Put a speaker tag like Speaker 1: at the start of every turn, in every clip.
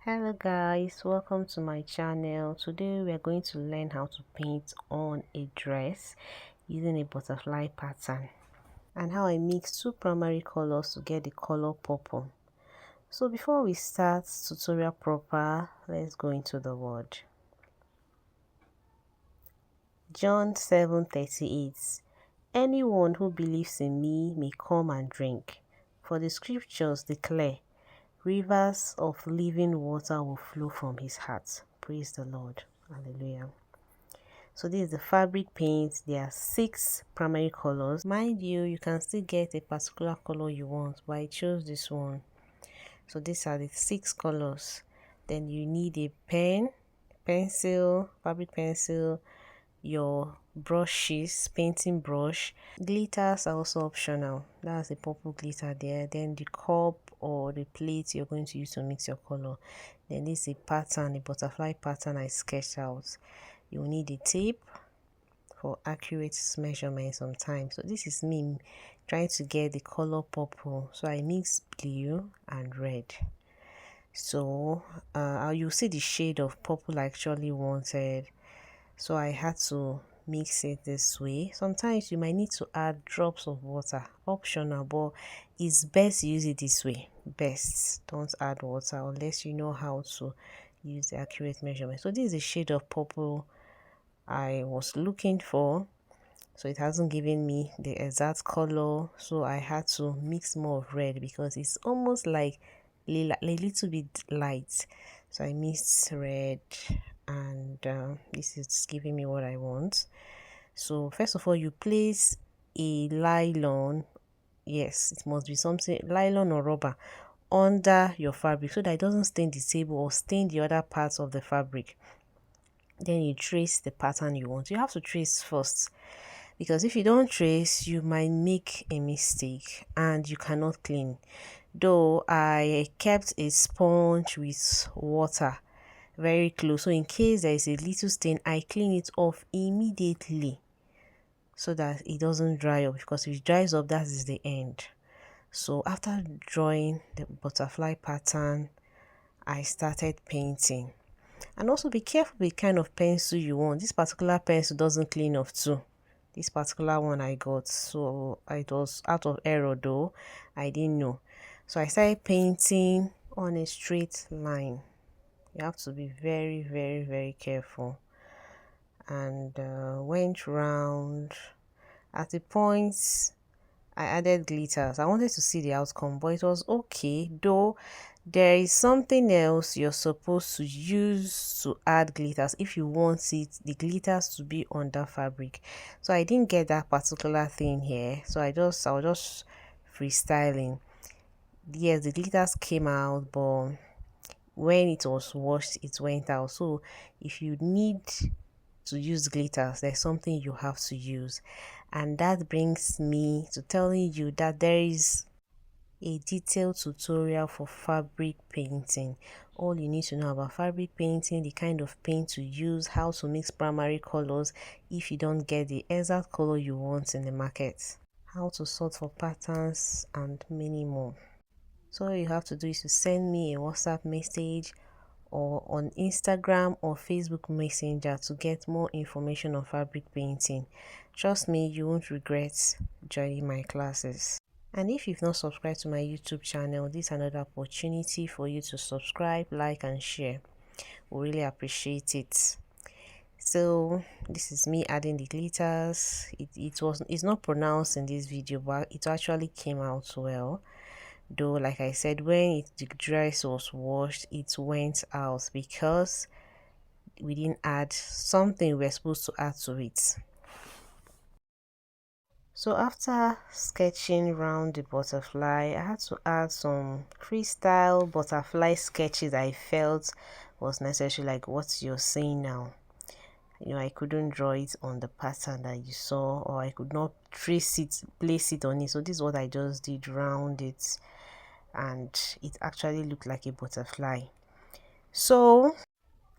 Speaker 1: Hello guys, welcome to my channel. Today we are going to learn how to paint on a dress using a butterfly pattern and how I mix two primary colors to get the color purple. So before we start tutorial proper, let's go into the word. John 7:38. Anyone who believes in me may come and drink, for the scriptures declare rivers of living water will flow from his heart. Praise the Lord. Hallelujah. So this is the fabric paint. There are 6 primary colors. Mind you, you can still get a particular color you want, but I chose this one. So these are the 6 colors. Then you need a pen, pencil, fabric pencil, your brushes, painting brush. Glitters are also optional. That's the purple glitter there. Then the cup or the plate you're going to use to mix your color. Then this is a pattern, a butterfly pattern I sketched out. You will need a tape for accurate measurement sometimes. So this is me trying to get the color purple. So I mix blue and red. So you'll see the shade of purple I actually wanted. So I had to mix it this way. Sometimes you might need to add drops of water, optional, but it's best to use it this way. Best, don't add water unless you know how to use the accurate measurement. So this is the shade of purple I was looking for, so it hasn't given me the exact color, so I had to mix more of red because it's almost like a little bit light. So I mixed red and this is giving me what I want. So first of all, you place a nylon, yes, it must be something nylon or rubber, under your fabric so that it doesn't stain the table or stain the other parts of the fabric. Then you trace the pattern you want. You have to trace first, because if you don't trace, you might make a mistake and you cannot clean. Though I kept a sponge with water very close, so in case there is a little stain, I clean it off immediately so that it doesn't dry up, because if it dries up, that is the end. So after drawing the butterfly pattern, I started painting. And also be careful with the kind of pencil you want. This particular pencil doesn't clean off too. This particular one I got, so it was out of error though, I didn't know. So I started painting on a straight line. You have to be very careful. And went round. At the points I added glitters. I wanted to see the outcome, but it was okay, though there is something else you're supposed to use to add glitters if you want the glitters to be on that fabric. So I didn't get that particular thing here, so I was just freestyling. Yes, the glitters came out, but when it was washed, it went out. So if you need to use glitters, there's something you have to use. And that brings me to telling you that there is a detailed tutorial for fabric painting. All you need to know about fabric painting, the kind of paint to use, how to mix primary colors if you don't get the exact color you want in the market, how to sort for patterns, and many more. So all you have to do is to send me a WhatsApp message or on Instagram or Facebook Messenger to get more information on fabric painting. Trust me, you won't regret joining my classes. And if you've not subscribed to my YouTube channel, this is another opportunity for you to subscribe, like, and share. We really appreciate it. So this is me adding the glitters. It's not pronounced in this video, but it actually came out well. Though, like I said, when the dress was washed, it went out because we didn't add something we're supposed to add to it. So after sketching around the butterfly, I had to add some freestyle butterfly sketches I felt was necessary, like what you're seeing now. I couldn't draw it on the pattern that you saw, or I could not trace it, place it on it. So this is what I just did round it, and it actually looked like a butterfly. So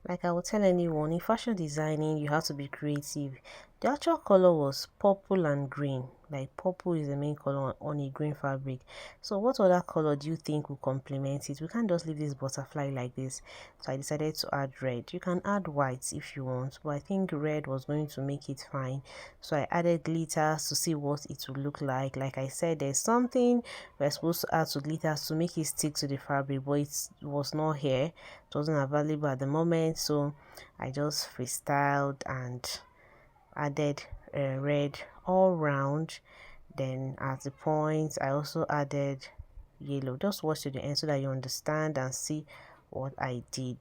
Speaker 1: like I would tell anyone, in fashion designing, you have to be creative. The actual color was purple and green, like purple is the main color on a green fabric. So what other color do you think will complement it? We can't just leave this butterfly like this. So I decided to add red. You can add white if you want, but I think red was going to make it fine. So I added glitters to see what it would look like. Like I said, there's something we're supposed to add to glitters to make it stick to the fabric, but it was not here. It wasn't available at the moment, so I just freestyled and added red all round. Then at the point I also added yellow. Just watch to the end so that you understand and see what I did.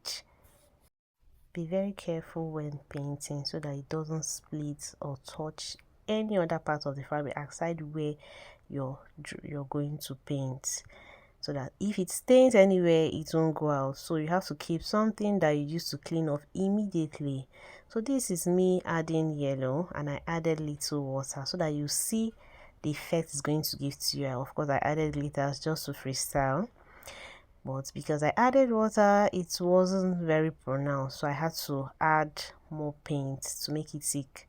Speaker 1: Be very careful when painting so that it doesn't split or touch any other part of the fabric aside where you're going to paint, so that if it stains anywhere it won't go out. So you have to keep something that you use to clean off immediately. So this is me adding yellow, and I added little water so that you see the effect it's going to give to you. Of course I added glitters just to freestyle, but because I added water it wasn't very pronounced, so I had to add more paint to make it thick.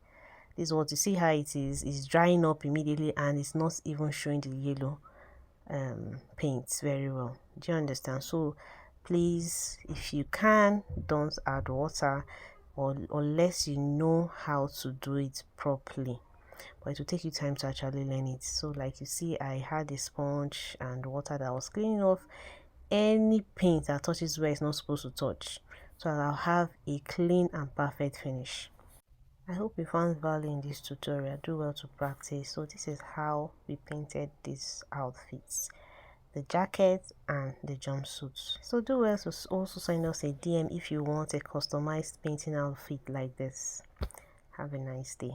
Speaker 1: This is what you see how it is drying up immediately, and it's not even showing the yellow paints very well. Do you understand? So please, if you can, don't add water, or unless you know how to do it properly, but it will take you time to actually learn it. So like you see, I had a sponge and water that was cleaning off any paint that touches where it's not supposed to touch, so I'll have a clean and perfect finish. I hope you found value in this tutorial. Do well to practice. So this is how we painted these outfits, the jacket and the jumpsuits. So do well to also send us a DM if you want a customized painting outfit like this. Have a nice day.